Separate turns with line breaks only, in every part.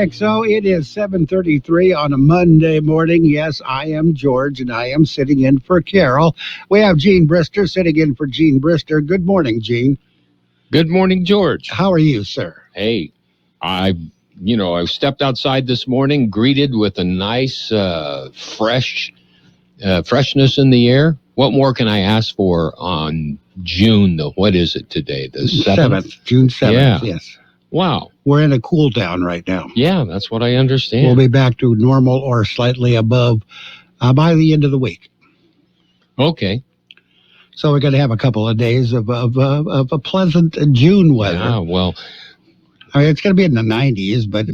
KXO, it is 7:33 on a Monday morning. Yes, I am George, and I am sitting in for Carol. We have Gene Brister sitting in for Gene Brister. Good morning, Gene.
Good morning, George.
How are you, sir?
Hey, I stepped outside this morning, greeted with a nice, freshness in the air. What more can I ask for on June, what is it today? The 7th?
June 7th,
yeah.
Yes.
Wow.
We're in a cool down right now.
Yeah, that's what I understand.
We'll be back to normal or slightly above by the end of the week.
Okay.
So we're going to have a couple of days of a pleasant June weather.
Yeah, well,
I mean, it's going to be in the 90s, but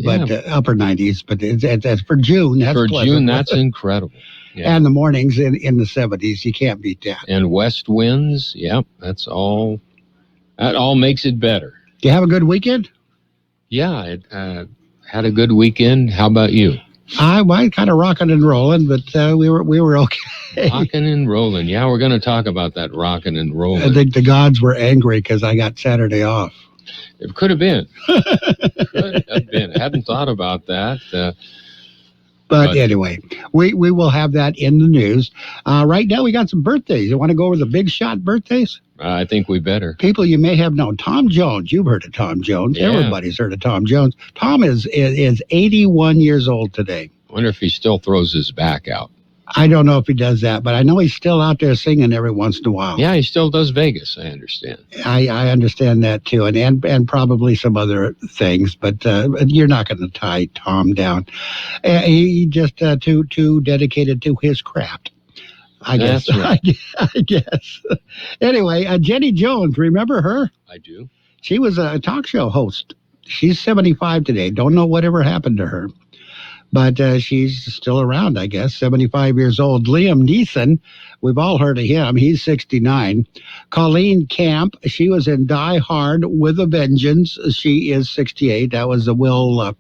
upper 90s. But it's for June. That's
for
pleasant.
June, that's incredible. Yeah.
And the mornings in the 70s. You can't beat that.
And west winds. Yep, that all makes it better.
Do you have a good weekend?
Yeah, I had a good weekend. How about you?
I kind of rocking and rolling, but we were okay.
Rocking and rolling. Yeah, we're going to talk about that rocking and rolling.
I think the gods were angry because I got Saturday off.
It could have been. Could have been. I hadn't thought about that.
But anyway, we will have that in the news. Right now, we got some birthdays. You want to go over the big shot birthdays?
I think we better.
People you may have known. Tom Jones. You've heard of Tom Jones.
Yeah.
Everybody's heard of Tom Jones. Tom is 81 years old today.
I wonder if he still throws his back out.
I don't know if he does that, but I know he's still out there singing every once in a while.
Yeah, he still does Vegas, I understand.
I understand that, too, and probably some other things, but you're not going to tie Tom down. He just too dedicated to his craft, I guess.
That's right.
I guess. Anyway, Jenny Jones, remember her?
I do.
She was a talk show host. She's 75 today. Don't know whatever happened to her. But she's still around, I guess, 75 years old. Liam Neeson, we've all heard of him. He's 69. Colleen Camp, she was in Die Hard with a Vengeance. She is 68. That was the Willis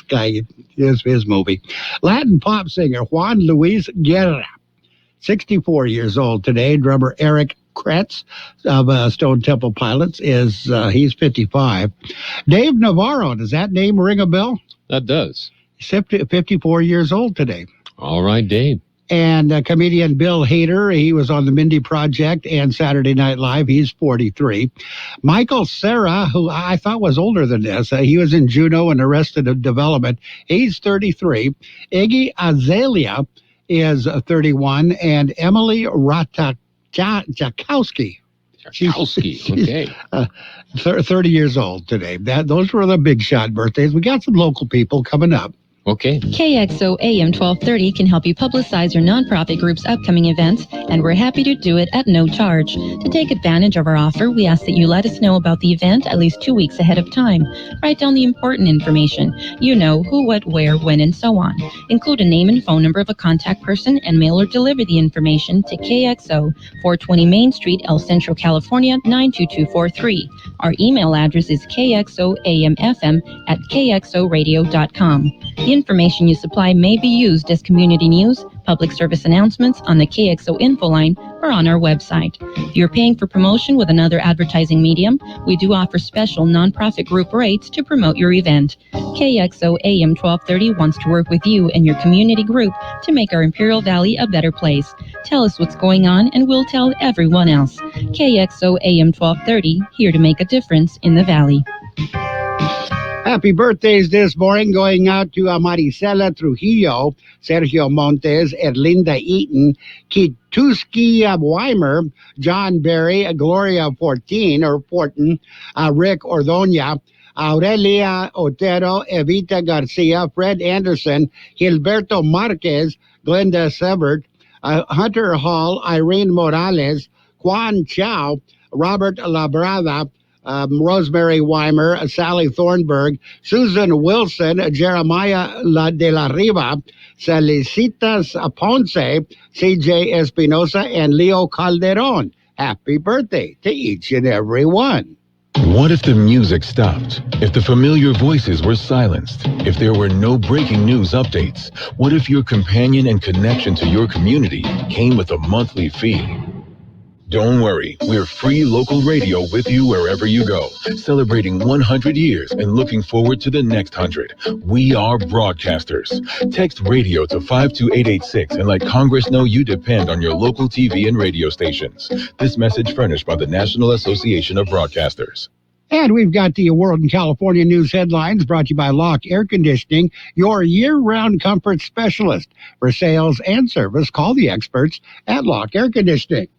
guy, his movie. Latin pop singer Juan Luis Guerra, 64 years old today. Drummer Eric Kretz of Stone Temple Pilots he's 55. Dave Navarro, does that name ring a bell?
That does.
He's 54 years old today.
All right, Dave.
And comedian Bill Hader, he was on the Mindy Project and Saturday Night Live. He's 43. Michael Cera, who I thought was older than this, he was in Juno and Arrested Development. He's 33. Iggy Azalea is 31, and Emily Jakowski.
Okay.
30 years old today. Those were the big shot birthdays. We got some local people coming up.
Okay.
KXO AM 1230 can help you publicize your nonprofit group's upcoming events, and we're happy to do it at no charge. To take advantage of our offer, we ask that you let us know about the event at least 2 weeks ahead of time. Write down the important information. You know, who, what, where, when, and so on. Include a name and phone number of a contact person and mail or deliver the information to KXO, 420 Main Street, El Centro, California, 92243. Our email address is kxoamfm@kxoradio.com. The information you supply may be used as community news, public service announcements on the KXO info line, or on our website. If you're paying for promotion with another advertising medium, we do offer special nonprofit group rates to promote your event. KXO AM 1230 wants to work with you and your community group to make our Imperial Valley a better place. Tell us what's going on and we'll tell everyone else. KXO AM 1230, here to make a difference in the Valley.
Happy birthdays this morning going out to Maricela Trujillo, Sergio Montes, Erlinda Eaton, Kituski Weimer, John Berry, Gloria Fortin, Rick Ordoña, Aurelia Otero, Evita Garcia, Fred Anderson, Gilberto Marquez, Glenda Sebert, Hunter Hall, Irene Morales, Juan Chow, Robert Labrada, Rosemary Weimer, Sally Thornburg, Susan Wilson, Jeremiah de la Riva, Felicitas Ponce, CJ Espinosa, and Leo Calderon. Happy birthday to each and every one.
What if the music stopped? If the familiar voices were silenced? If there were no breaking news updates? What if your companion and connection to your community came with a monthly fee? Don't worry, we're free local radio with you wherever you go. Celebrating 100 years and looking forward to the next 100. We are broadcasters. Text radio to 52886 and let Congress know you depend on your local TV and radio stations. This message furnished by the National Association of Broadcasters.
And we've got the World in California news headlines brought to you by Lock Air Conditioning, your year-round comfort specialist. For sales and service, call the experts at Lock Air Conditioning.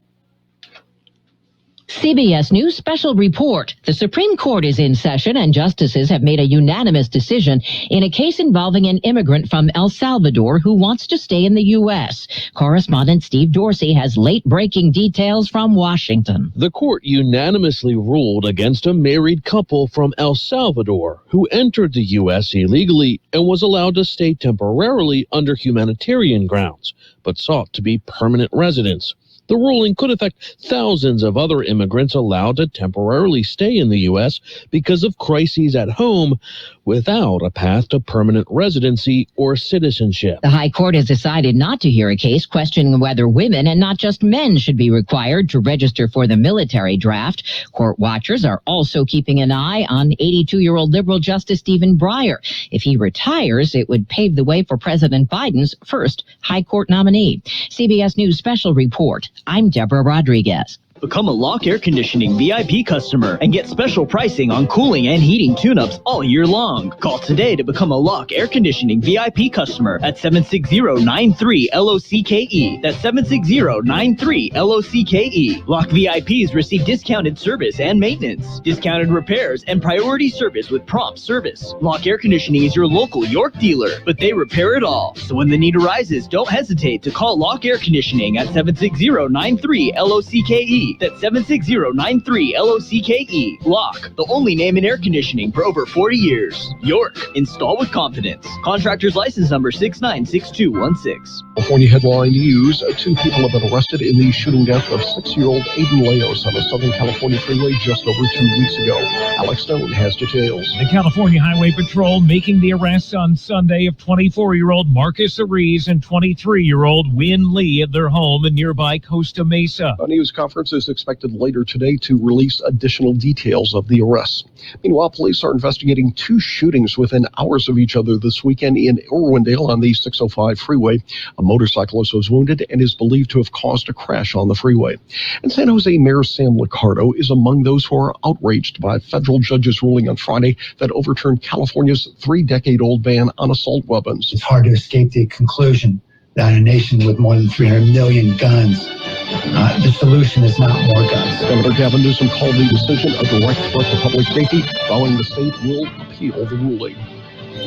CBS News Special Report. The Supreme Court is in session and justices have made a unanimous decision in a case involving an immigrant from El Salvador who wants to stay in the U.S. Correspondent Steve Dorsey has late-breaking details from Washington.
The court unanimously ruled against a married couple from El Salvador who entered the U.S. illegally and was allowed to stay temporarily under humanitarian grounds, but sought to be permanent residents. The ruling could affect thousands of other immigrants allowed to temporarily stay in the U.S. because of crises at home without a path to permanent residency or citizenship.
The High Court has decided not to hear a case questioning whether women and not just men should be required to register for the military draft. Court watchers are also keeping an eye on 82-year-old liberal Justice Stephen Breyer. If he retires, it would pave the way for President Biden's first High Court nominee. CBS News Special Report. I'm Deborah Rodriguez.
Become a Lock Air Conditioning VIP customer and get special pricing on cooling and heating tune-ups all year long. Call today to become a Lock Air Conditioning VIP customer at 760-93-LOCKE. That's 760-93-LOCKE. Lock VIPs receive discounted service and maintenance, discounted repairs, and priority service with prompt service. Lock Air Conditioning is your local York dealer, but they repair it all. So when the need arises, don't hesitate to call Lock Air Conditioning at 760-93-LOCKE. That's 760-93-LOCKE. Lock, the only name in air conditioning for over 40 years. York, install with confidence. Contractor's license number 696216.
California headline news. 2 people have been arrested in the shooting death of 6-year-old Aiden Leos on the Southern California freeway just over 2 weeks ago. Alex Stone has details.
The California Highway Patrol making the arrests on Sunday of 24-year-old Marcus Ariz and 23-year-old Win Lee at their home in nearby Costa Mesa.
A news conference is expected later today to release additional details of the arrests. Meanwhile, police are investigating 2 shootings within hours of each other this weekend in Irwindale on the 605 freeway. A motorcyclist was wounded and is believed to have caused a crash on the freeway. And San Jose Mayor Sam Liccardo is among those who are outraged by a federal judge's ruling on Friday that overturned California's 3-decade-old ban on assault weapons.
It's hard to escape the conclusion that a nation with more than 300 million guns, the solution is not more guns.
Governor Gavin Newsom called the decision a direct threat to public safety, vowing the state will appeal the ruling.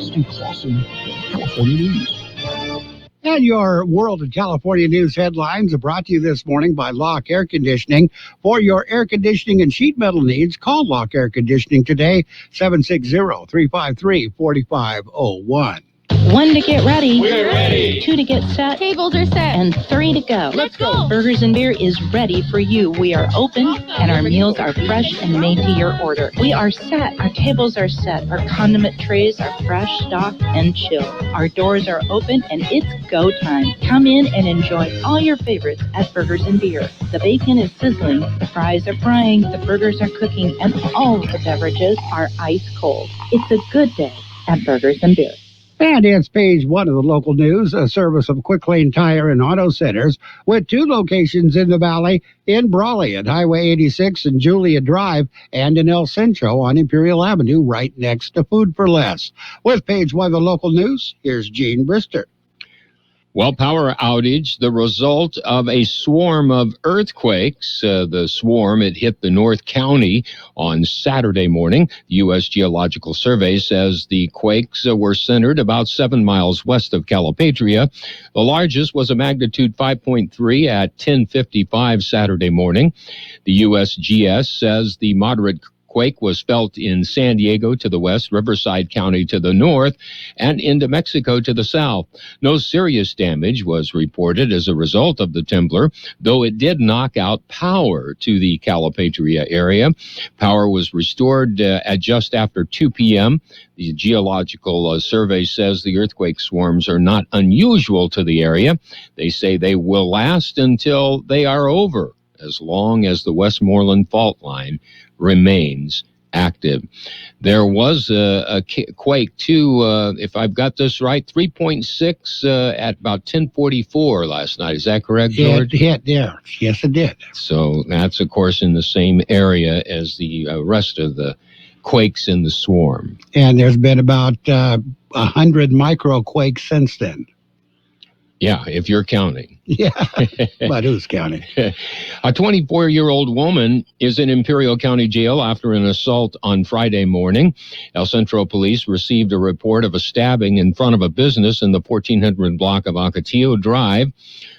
Steve Clausen, California News.
And your World in California news headlines are brought to you this morning by Lock Air Conditioning. For your air conditioning and sheet metal needs, call Lock Air Conditioning today, 760-353-4501.
1 to get ready.
We're ready.
2 to get set.
Tables are set.
And 3 to go.
Let's go.
Burgers and Beer is ready for you. We are open and our meals are fresh and made to your order. We are set. Our tables are set. Our condiment trays are fresh, stocked, and chilled. Our doors are open and it's go time. Come in and enjoy all your favorites at Burgers and Beer. The bacon is sizzling, the fries are frying, the burgers are cooking, and all of the beverages are ice cold. It's a good day at Burgers and Beer.
And it's page 1 of the local news, a service of Quick Lane Tire and Auto Centers with 2 locations in the valley, in Brawley at Highway 86 and Julia Drive, and in El Centro on Imperial Avenue right next to Food for Less. With page 1 of the local news, here's Gene Brister.
Well, power outage, the result of a swarm of earthquakes. The swarm, it hit the North County on Saturday morning. The U.S. Geological Survey says the quakes were centered about 7 miles west of Calipatria. The largest was a magnitude 5.3 at 10:55 Saturday morning. The USGS says the moderate quake was felt in San Diego to the west, Riverside County to the north, and into Mexico to the south. No serious damage was reported as a result of the trembler, though it did knock out power to the Calipatria area. Power was restored at just after 2 p.m. The Geological Survey says the earthquake swarms are not unusual to the area. They say they will last until they are over. as long as the Westmoreland fault line remains active. There was a quake too, if I've got this right, 3.6 at about 10:44 last night. Is that correct, George?
It hit there. Yes, it did.
So that's, of course, in the same area as the rest of the quakes in the swarm.
And there's been about 100 microquakes since then.
Yeah, if you're counting.
Yeah, but who's counting?
A 24-year-old woman is in Imperial County Jail after an assault on Friday morning. El Centro Police received a report of a stabbing in front of a business in the 1400 block of Ocotillo Drive.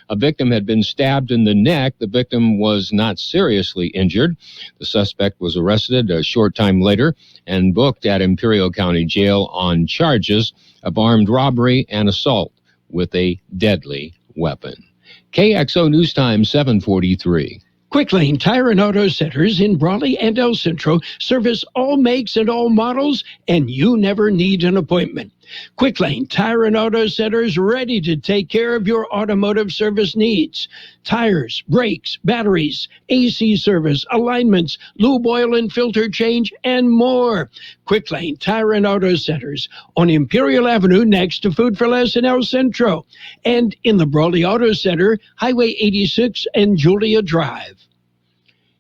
A victim had been stabbed in the neck. The victim was not seriously injured. The suspect was arrested a short time later and booked at Imperial County Jail on charges of armed robbery and assault with a deadly weapon. KXO News Time 7:43.
Quick Lane Tire and Auto Centers in Brawley and El Centro service all makes and all models, and you never need an appointment. Quick Lane Tire and Auto Centers ready to take care of your automotive service needs. Tires, brakes, batteries, AC service, alignments, lube oil and filter change, and more. Quick Lane Tire and Auto Centers on Imperial Avenue next to Food for Less in El Centro, and in the Brawley Auto Center, Highway 86 and Julia Drive.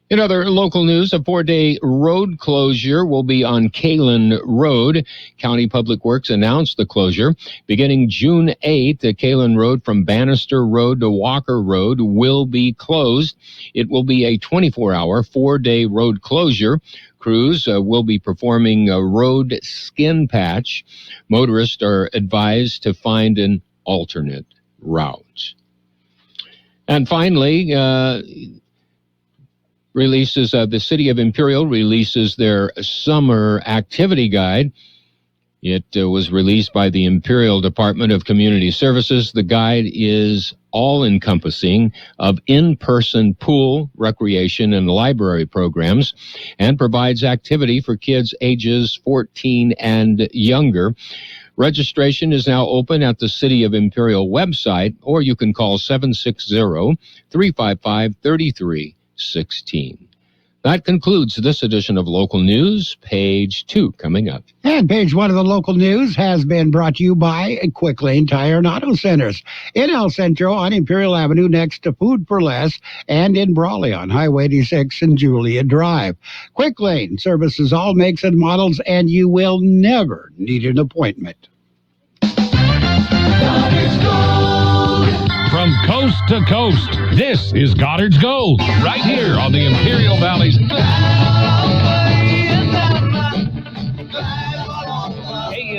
In other local news, a 4-day road closure will be on Kalen Road. County Public Works announced the closure. Beginning June 8th, the Kalen Road from Bannister Road to Walker Road will be closed. It will be a 24-hour, 4-day road closure. Crews will be performing a road skin patch. Motorists are advised to find an alternate route. And finally, the City of Imperial releases their summer activity guide. It was released by the Imperial Department of Community Services. The guide is all-encompassing of in-person pool, recreation, and library programs, and provides activity for kids ages 14 and younger. Registration is now open at the City of Imperial website, or you can call 760-355-3316. That concludes this edition of Local News. Page 2 coming up.
And page 1 of the local news has been brought to you by Quick Lane Tire and Auto Centers in El Centro on Imperial Avenue next to Food for Less, and in Brawley on Highway 86 and Julia Drive. Quick Lane services all makes and models, and you will never need an appointment.
From coast to coast, this is Goddard's Gold, right here on the Imperial Valley's AM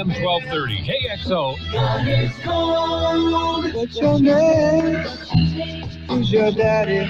1230 KXO.
Goddard's Gold. What's your name? Who's your daddy?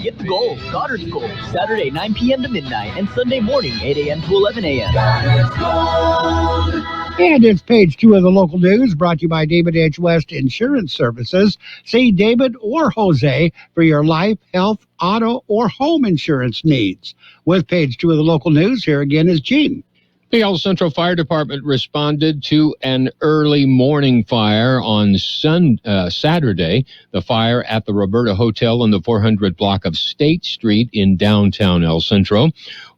Get the gold, Goddard's Gold, Saturday 9 p.m. to midnight and Sunday morning 8 a.m. to 11 a.m.
Goddard's Gold.
And it's page 2 of the local news, brought to you by David H. West Insurance Services. See David or Jose for your life, health, auto, or home insurance needs. With page 2 of the local news, here again is Gene.
The El Centro Fire Department responded to an early morning fire on Saturday. The fire at the Roberta Hotel in the 400 block of State Street in downtown El Centro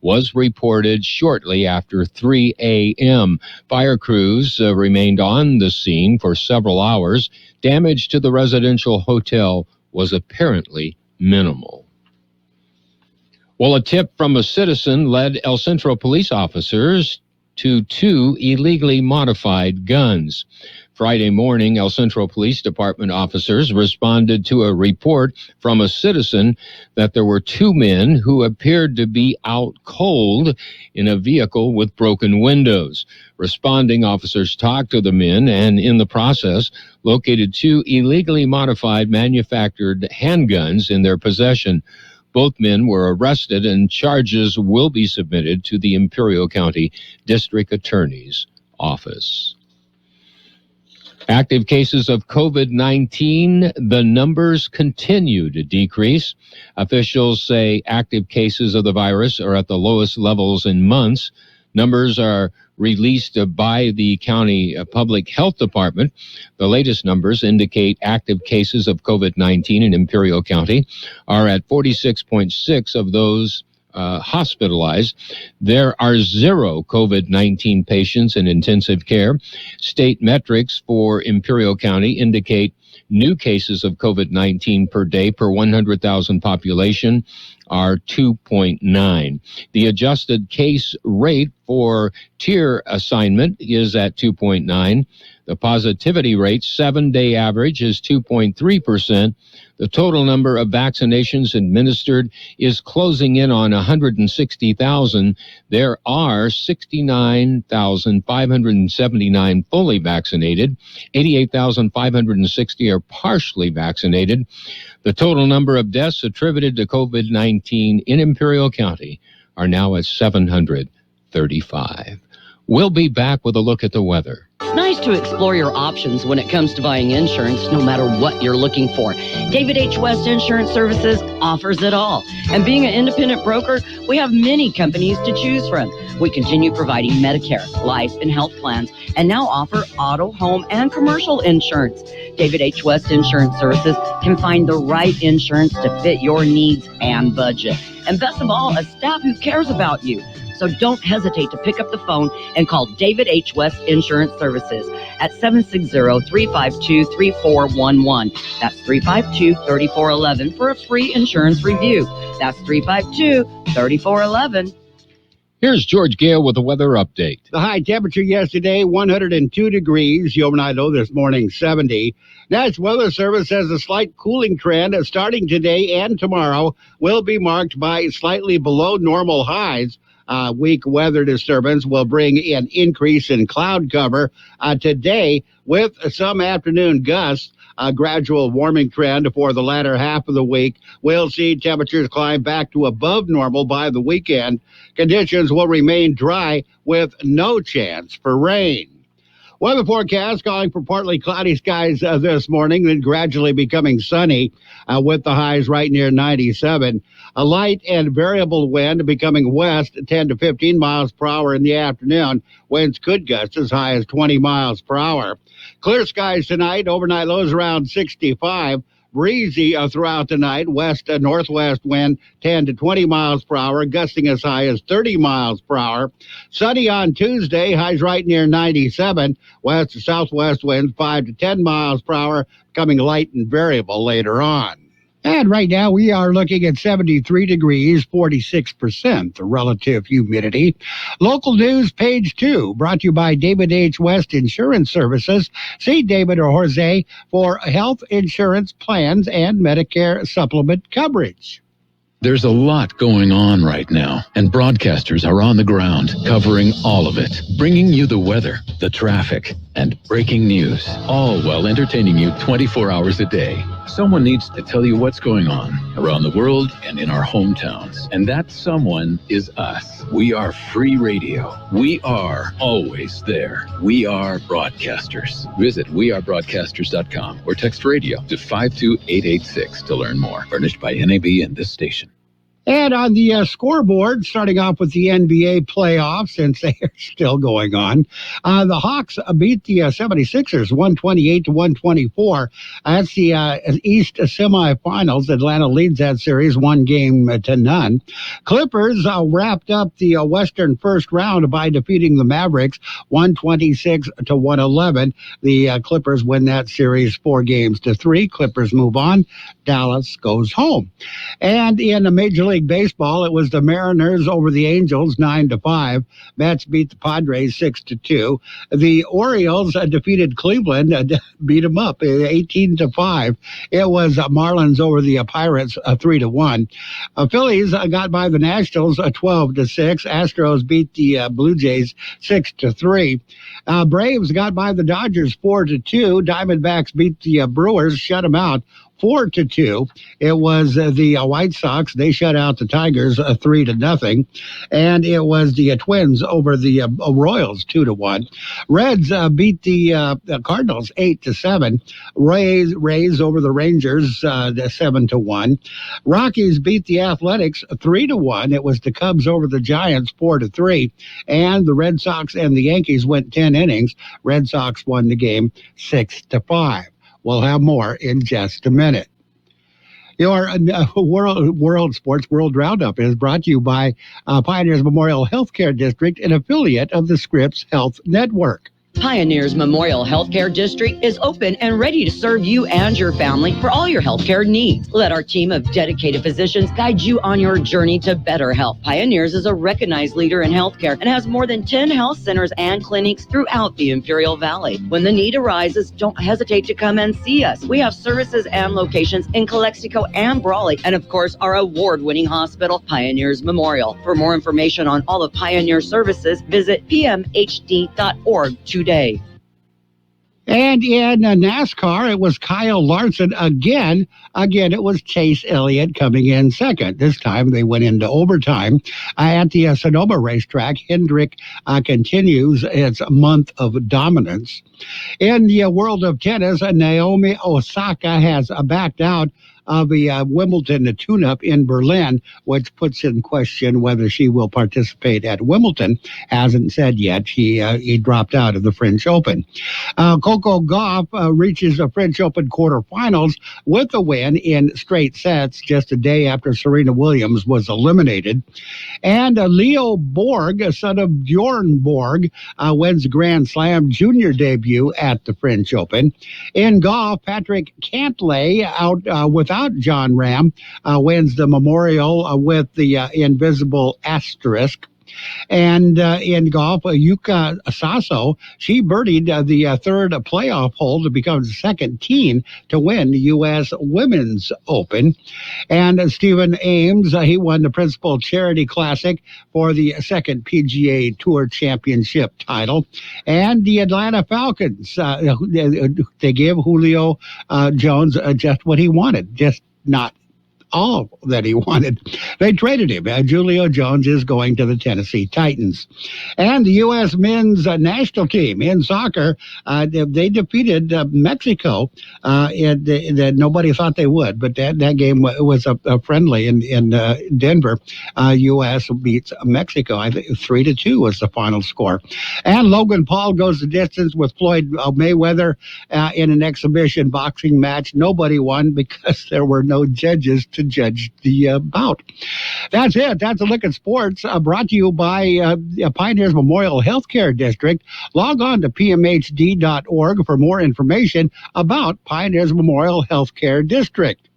was reported shortly after 3 a.m. Fire crews remained on the scene for several hours. Damage to the residential hotel was apparently minimal. Well, a tip from a citizen led El Centro police officers to 2 illegally modified guns. Friday morning, El Centro Police Department officers responded to a report from a citizen that there were 2 men who appeared to be out cold in a vehicle with broken windows. Responding officers talked to the men and, in the process, located 2 illegally modified manufactured handguns in their possession. Both men were arrested, and charges will be submitted to the Imperial County District Attorney's Office. Active cases of COVID-19, the numbers continue to decrease. Officials say active cases of the virus are at the lowest levels in months. Numbers are released by the county public health department. The latest numbers indicate active cases of COVID-19 in Imperial County are at 46.6 of those hospitalized. There are 0 COVID-19 patients in intensive care. State metrics for Imperial County indicate new cases of COVID-19 per day per 100,000 population are 2.9. The adjusted case rate for tier assignment is at 2.9. The positivity rate, 7-day average, is 2.3%. The total number of vaccinations administered is closing in on 160,000. There are 69,579 fully vaccinated. 88,560 are partially vaccinated. The total number of deaths attributed to COVID-19 in Imperial County are now at 735. We'll be back with a look at the weather.
It's nice to explore your options when it comes to buying insurance, no matter what you're looking for. David H. West Insurance Services offers it all. And being an independent broker, we have many companies to choose from. We continue providing Medicare, life, and health plans, and now offer auto, home, and commercial insurance. David H. West Insurance Services can find the right insurance to fit your needs and budget. And best of all, a staff who cares about you. So don't hesitate to pick up the phone and call David H. West Insurance Services at 760-352-3411. That's 352-3411 for a free insurance review. That's 352-3411.
Here's George Gale with the weather update.
The high temperature yesterday, 102 degrees. The overnight low this morning, 70. National Weather Service says a slight cooling trend starting today and tomorrow will be marked by slightly below normal highs. Weak weather disturbance will bring an increase in cloud cover today with some afternoon gusts. A gradual warming trend for the latter half of the week. We'll see temperatures climb back to above normal by the weekend. Conditions will remain dry with no chance for rain. Weather forecast calling for partly cloudy skies this morning, then gradually becoming sunny with the highs right near 97. A light and variable wind becoming west 10 to 15 miles per hour in the afternoon. Winds could gust as high as 20 miles per hour. Clear skies tonight. Overnight lows around 65. Breezy throughout the night. West and northwest wind 10 to 20 miles per hour, gusting as high as 30 miles per hour. Sunny on Tuesday, highs right near 97. West to southwest winds 5 to 10 miles per hour, becoming light and variable later on. And right now we are looking at 73 degrees, 46% the relative humidity. Local news, page 2, brought to you by David H. West Insurance Services. See David or Jose for health insurance plans and Medicare supplement coverage.
There's a lot going on right now, and broadcasters are on the ground covering all of it, bringing you the weather, the traffic, and breaking news, all while entertaining you 24 hours a day. Someone needs to tell you what's going on around the world and in our hometowns, and that someone is us. We are free radio. We are always there. We are broadcasters. Visit wearebroadcasters.com or text radio to 52886 to learn more. Furnished by NAB and this station.
And on the scoreboard, starting off with the NBA playoffs, since they are still going on, the Hawks beat the 76ers 128-124. That's the East semifinals. Atlanta leads that series 1-0. Clippers wrapped up the Western first round by defeating the Mavericks 126-111. The Clippers win that series 4-3. Clippers move on. Dallas goes home. And in the Major League Baseball, it was the Mariners over the Angels 9-5. Mets beat the Padres 6-2. The Orioles defeated Cleveland, beat them up 18-5. It was Marlins over the Pirates 3-1. Phillies got by the Nationals 12-6. Astros beat the Blue Jays 6-3. Braves got by the Dodgers 4-2. Diamondbacks beat the Brewers, shut them out 4-2. It was the White Sox. They shut out the Tigers 3-0. And it was the Twins over the Royals 2-1. Reds beat the Cardinals 8-7. Rays over the Rangers 7-1. Rockies beat the Athletics 3-1. It was the Cubs over the Giants 4-3. And the Red Sox and the Yankees went 10 innings. Red Sox won the game 6-5. We'll have more in just a minute. Your World Sports World Roundup is brought to you by Pioneers Memorial Healthcare District, an affiliate of the Scripps Health Network.
Pioneers Memorial Healthcare District is open and ready to serve you and your family for all your healthcare needs. Let our team of dedicated physicians guide you on your journey to better health. Pioneers is a recognized leader in healthcare and has more than 10 health centers and clinics throughout the Imperial Valley. When the need arises, don't hesitate to come and see us. We have services and locations in Calexico and Brawley, and of course, our award-winning hospital, Pioneers Memorial. For more information on all of Pioneer services, visit pmhd.org today.
And in NASCAR, it was Kyle Larson again. Again, it was Chase Elliott coming in second. This time they went into overtime at the Sonoma racetrack. Hendrick continues its month of dominance. In the world of tennis, Naomi Osaka has backed out of the Wimbledon tune-up in Berlin, which puts in question whether she will participate at Wimbledon. Hasn't said yet. He dropped out of the French Open. Coco Gauff reaches the French Open quarterfinals with a win in straight sets just a day after Serena Williams was eliminated. And Leo Borg, son of Bjorn Borg, wins Grand Slam junior debut at the French Open. In golf, Patrick Cantlay out without John Ram wins the Memorial with the invisible asterisk. And in golf, Yuka Sasso, she birdied the third playoff hole to become the second teen to win the U.S. Women's Open. And Stephen Ames, he won the Principal Charity Classic for the second PGA Tour Championship title. And the Atlanta Falcons, they gave Julio Jones just what he wanted, just not all that he wanted. They traded him. Julio Jones is going to the Tennessee Titans. And the U.S. men's national team in soccer, they defeated Mexico. That nobody thought they would, but that game was a friendly in Denver. U.S. beats Mexico. I think 3-2 was the final score. And Logan Paul goes the distance with Floyd Mayweather in an exhibition boxing match. Nobody won because there were no judges to judge the bout. That's it. That's a look at sports brought to you by Pioneers Memorial Healthcare District. Log on to pmhd.org for more information about Pioneers Memorial Healthcare District.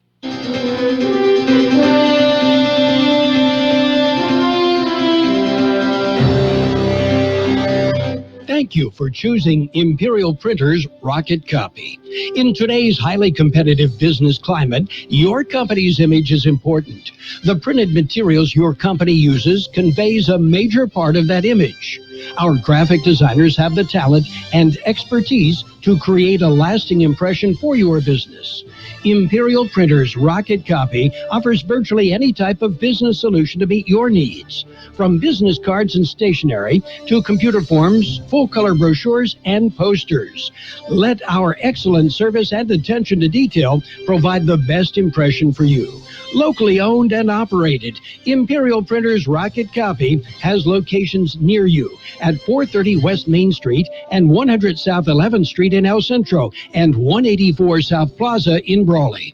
Thank you for choosing Imperial Printers Rocket Copy. In today's highly competitive business climate, your company's image is important. The printed materials your company uses conveys a major part of that image. Our graphic designers have the talent and expertise to create a lasting impression for your business. Imperial Printers Rocket Copy offers virtually any type of business solution to meet your needs, from business cards and stationery to computer forms, full-color brochures, and posters. Let our excellent service and attention to detail provide the best impression for you. Locally owned and operated, Imperial Printers Rocket Copy has locations near you at 430 West Main Street and 100 South 11th Street in El Centro and 184 South Plaza in Brawley.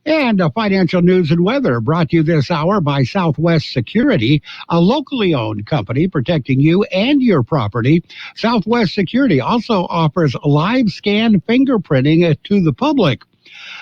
And financial news and weather brought to you this hour by Southwest Security, a locally owned company protecting you and your property. Southwest Security also offers live scan fingerprinting to the public.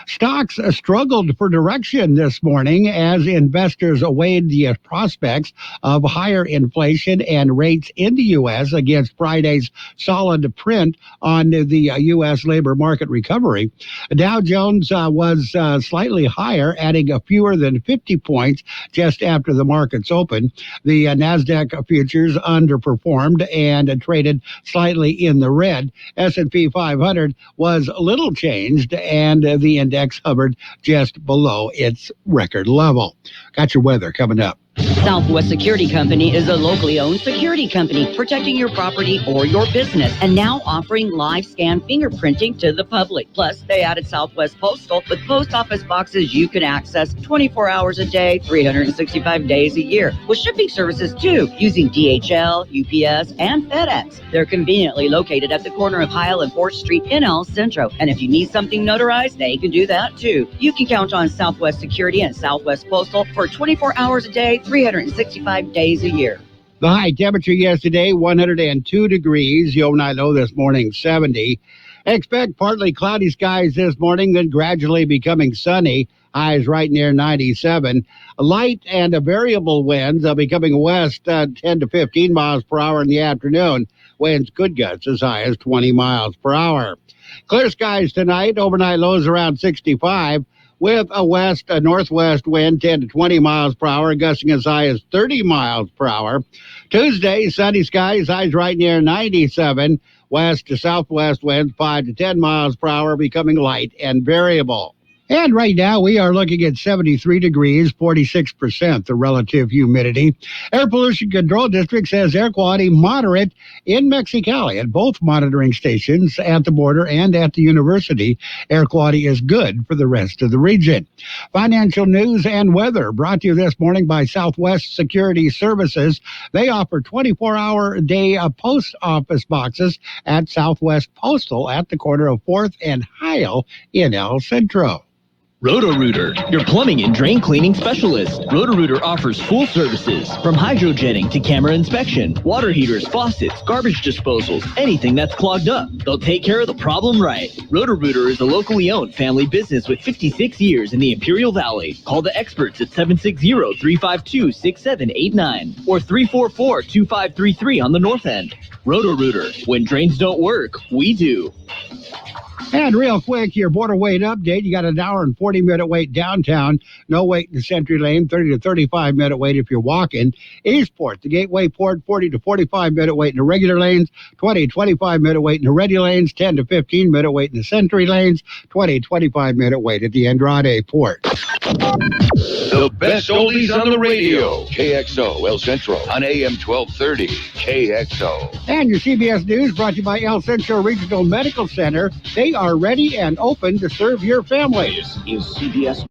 Stocks struggled for direction this morning as investors weighed the prospects of higher inflation and rates in the U.S. against Friday's solid print on the U.S. labor market recovery. Dow Jones was slightly higher, adding fewer than 50 points just after the markets opened. The NASDAQ futures underperformed and traded slightly in the red. S&P 500 was little changed, and the index hovered just below its record level. Got your weather coming up.
Southwest Security Company is a locally owned security company protecting your property or your business and now offering live scan fingerprinting to the public. Plus, they added Southwest Postal with post office boxes you can access 24 hours a day, 365 days a year, with shipping services too, using DHL, UPS, and FedEx. They're conveniently located at the corner of Heil and 4th Street in El Centro. And if you need something notarized, they can do that too. You can count on Southwest Security and Southwest Postal for 24 hours a day, 365 days a year.
The high temperature yesterday, 102 degrees. The overnight low this morning, 70. Expect partly cloudy skies this morning, then gradually becoming sunny. Highs right near 97. Light and variable winds becoming west 10 to 15 miles per hour in the afternoon. Winds could gusts as high as 20 miles per hour. Clear skies tonight. Overnight lows around 65. With a northwest wind 10 to 20 miles per hour, gusting as high as 30 miles per hour. Tuesday, sunny skies, highs right near 97. West to southwest winds 5 to 10 miles per hour, becoming light and variable. And right now, we are looking at 73 degrees, 46% the relative humidity. Air Pollution Control District says air quality moderate in Mexicali at both monitoring stations at the border and at the university. Air quality is good for the rest of the region. Financial news and weather brought to you this morning by Southwest Security Services. They offer 24-hour-a-day post office boxes at Southwest Postal at the corner of 4th and Heil in El Centro.
Roto-Rooter, your plumbing and drain cleaning specialist. Roto-Rooter offers full services, from hydrojetting to camera inspection, water heaters, faucets, garbage disposals, anything that's clogged up. They'll take care of the problem right. Roto-Rooter is a locally owned family business with 56 years in the Imperial Valley. Call the experts at 760-352-6789 or 344-2533 on the north end. Roto-Rooter, when drains don't work, we do.
And real quick, your border wait update. You got an hour and 40-minute wait downtown. No wait in Century Lane, 30 to 35-minute wait if you're walking. Eastport, the Gateway Port, 40 to 45-minute wait in the regular lanes, 20 to 25-minute wait in the ready lanes, 10 to 15-minute wait in the Century lanes, 20 to 25-minute wait at the Andrade Port.
The best oldies on the radio. KXO El Centro on AM 1230. KXO.
And your CBS News brought to you by El Centro Regional Medical Center. They are ready and open to serve your family.
This is CBS.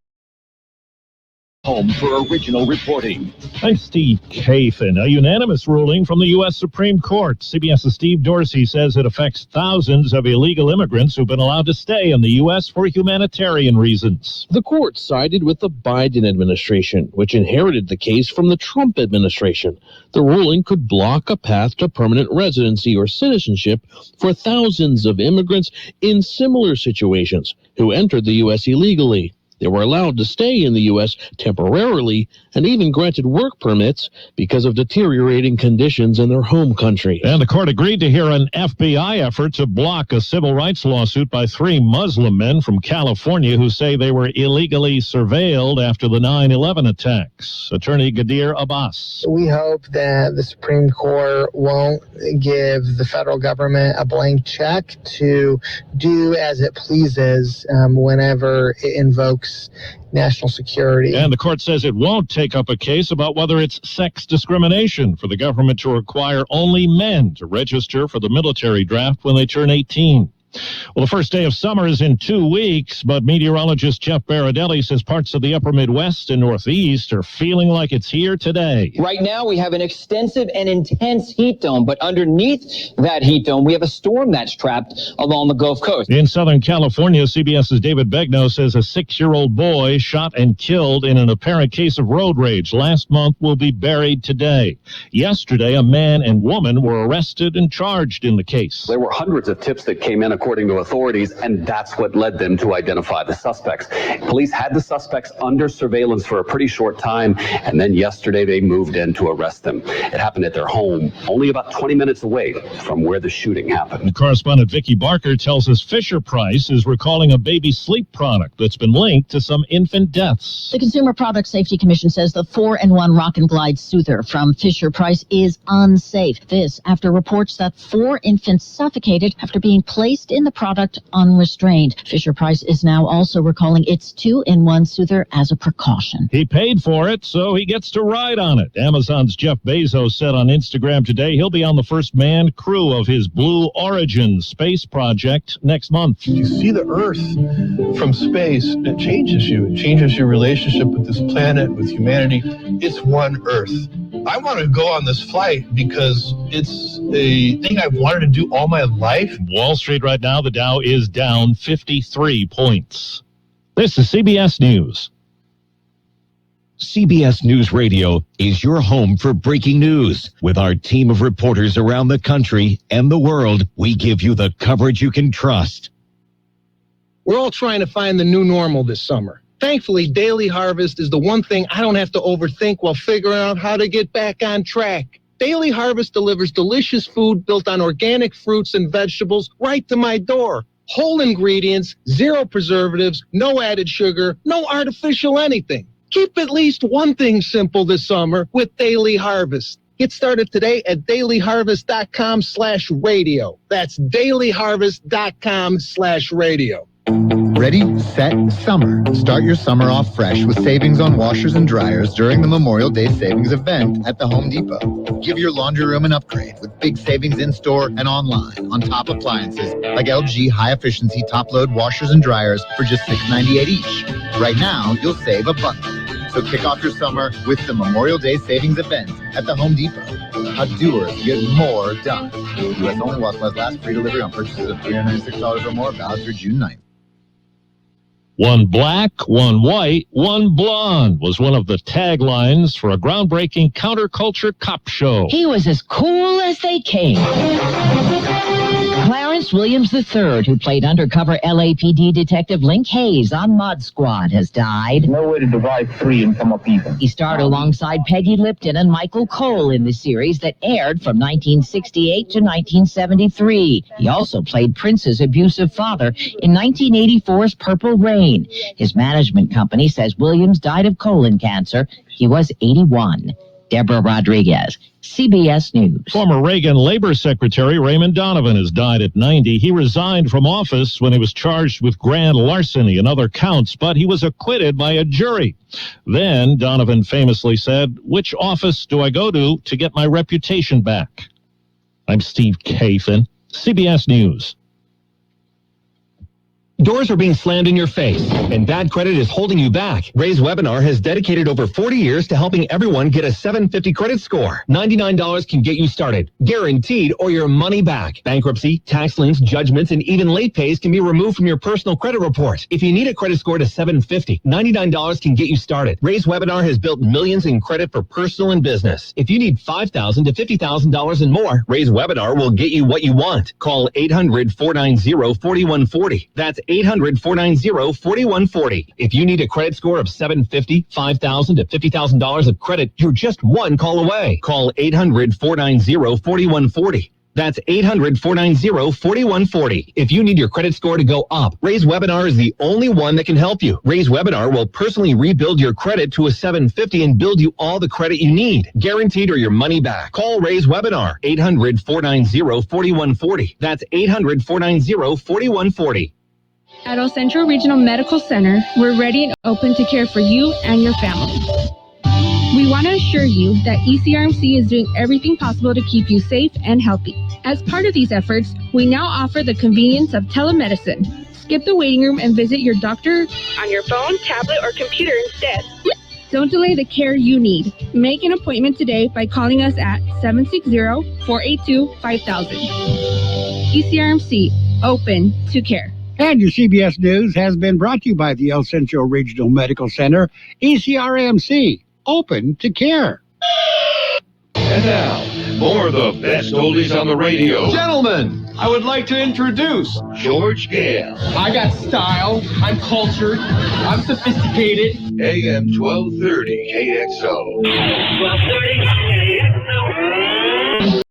Home for original reporting.
I'm Steve Kathan. A unanimous ruling from the U.S. Supreme Court. CBS's Steve Dorsey says it affects thousands of illegal immigrants who've been allowed to stay in the U.S. for humanitarian reasons.
The court sided with the Biden administration, which inherited the case from the Trump administration. The ruling could block a path to permanent residency or citizenship for thousands of immigrants in similar situations who entered the U.S. illegally. They were allowed to stay in the U.S. temporarily and even granted work permits because of deteriorating conditions in their home country.
And the court agreed to hear an FBI effort to block a civil rights lawsuit by 3 Muslim men from California who say they were illegally surveilled after the 9/11 attacks. Attorney Gadir Abbas.
We hope that the Supreme Court won't give the federal government a blank check to do as it pleases whenever it invokes national security.
And the court says it won't take up a case about whether it's sex discrimination for the government to require only men to register for the military draft when they turn 18. Well, the first day of summer is in 2 weeks, but meteorologist Jeff Baradelli says parts of the upper Midwest and Northeast are feeling like it's here today.
Right now, we have an extensive and intense heat dome, but underneath that heat dome, we have a storm that's trapped along the Gulf Coast.
In Southern California, CBS's David Begnaud says a 6-year-old boy shot and killed in an apparent case of road rage last month will be buried today. Yesterday, a man and woman were arrested and charged in the case.
There were hundreds of tips that came in, according to authorities, and that's what led them to identify the suspects. Police had the suspects under surveillance for a pretty short time, and then yesterday they moved in to arrest them. It happened at their home, only about 20 minutes away from where the shooting happened.
And correspondent Vicki Barker tells us Fisher-Price is recalling a baby sleep product that's been linked to some infant deaths.
The Consumer Product Safety Commission says the 4-in-1 Rock and Glide Soother from Fisher-Price is unsafe. This after reports that 4 infants suffocated after being placed mixed in the product unrestrained. Fisher-Price is now also recalling its 2-in-1 soother as a precaution.
He paid for it, so he gets to ride on it. Amazon's Jeff Bezos said on Instagram today he'll be on the first manned crew of his Blue Origin space project next month.
You see the Earth from space, it changes you. It changes your relationship with this planet, with humanity. It's one Earth. I want to go on this flight because it's a thing I've wanted to do all my life.
Wall Street right now, the Dow is down 53 points. This is CBS News.
CBS News Radio is your home for breaking news. With our team of reporters around the country and the world, we give you the coverage you can trust.
We're all trying to find the new normal this summer. Thankfully, Daily Harvest is the one thing I don't have to overthink while figuring out how to get back on track. Daily Harvest delivers delicious food built on organic fruits and vegetables right to my door. Whole ingredients, zero preservatives, no added sugar, no artificial anything. Keep at least one thing simple this summer with Daily Harvest. Get started today at dailyharvest.com/radio. That's dailyharvest.com/radio.
Ready, set, summer. Start your summer off fresh with savings on washers and dryers during the Memorial Day savings event at the Home Depot. Give your laundry room an upgrade with big savings in-store and online on top appliances like LG high-efficiency top-load washers and dryers for just $6.98 each. Right now, you'll save a bundle. So kick off your summer with the Memorial Day savings event at the Home Depot. How doers get more done. U.S. only while supplies last. Free delivery on purchases of $396 or more. Valid through June 9th.
One black, one white, one blonde was one of the taglines for a groundbreaking counterculture cop show.
He was as cool as they came. Clarence Williams III, who played undercover LAPD detective Link Hayes on Mod Squad, has died.
No way to divide free and come up even.
He starred alongside Peggy Lipton and Michael Cole in the series that aired from 1968 to 1973. He also played Prince's abusive father in 1984's Purple Rain. His management company says Williams died of colon cancer. He was 81. Deborah Rodriguez, CBS News.
Former Reagan Labor Secretary Raymond Donovan has died at 90. He resigned from office when he was charged with grand larceny and other counts, but he was acquitted by a jury. Then Donovan famously said, "Which office do I go to get my reputation back?" I'm Steve Kathan, CBS News.
Doors are being slammed in your face, and bad credit is holding you back. Ray's webinar has dedicated over 40 years to helping everyone get a 750 credit score. $99 can get you started, guaranteed, or your money back. Bankruptcy, tax liens, judgments, and even late pays can be removed from your personal credit report. If you need a credit score to 750, $99 can get you started. Ray's webinar has built millions in credit for personal and business. If you need $5,000 to $50,000 and more, Ray's webinar will get you what you want. Call 800-490-4140. That's 800-490-4140. If you need a credit score of 750, $5,000 to $50,000 of credit, you're just one call away. Call 800-490-4140. That's 800-490-4140. If you need your credit score to go up, Ray's webinar is the only one that can help you. Ray's webinar will personally rebuild your credit to a 750 and build you all the credit you need, guaranteed or your money back. Call Ray's webinar, 800-490-4140. That's 800-490-4140.
At El Centro Regional Medical Center, we're ready and open to care for you and your family. We want to assure you that ECRMC is doing everything possible to keep you safe and healthy. As part of these efforts, we now offer the convenience of telemedicine. Skip the waiting room and visit your doctor on your phone, tablet, or computer instead. Don't delay the care you need. Make an appointment today by calling us at 760-482-5000. ECRMC, open to care.
And your CBS News has been brought to you by the El Centro Regional Medical Center, ECRMC, open to care.
And now, more of the best oldies on the radio.
Gentlemen, I would like to introduce
George Gale.
I got style, I'm cultured, I'm sophisticated.
AM 1230 KXO.
1230 KXO.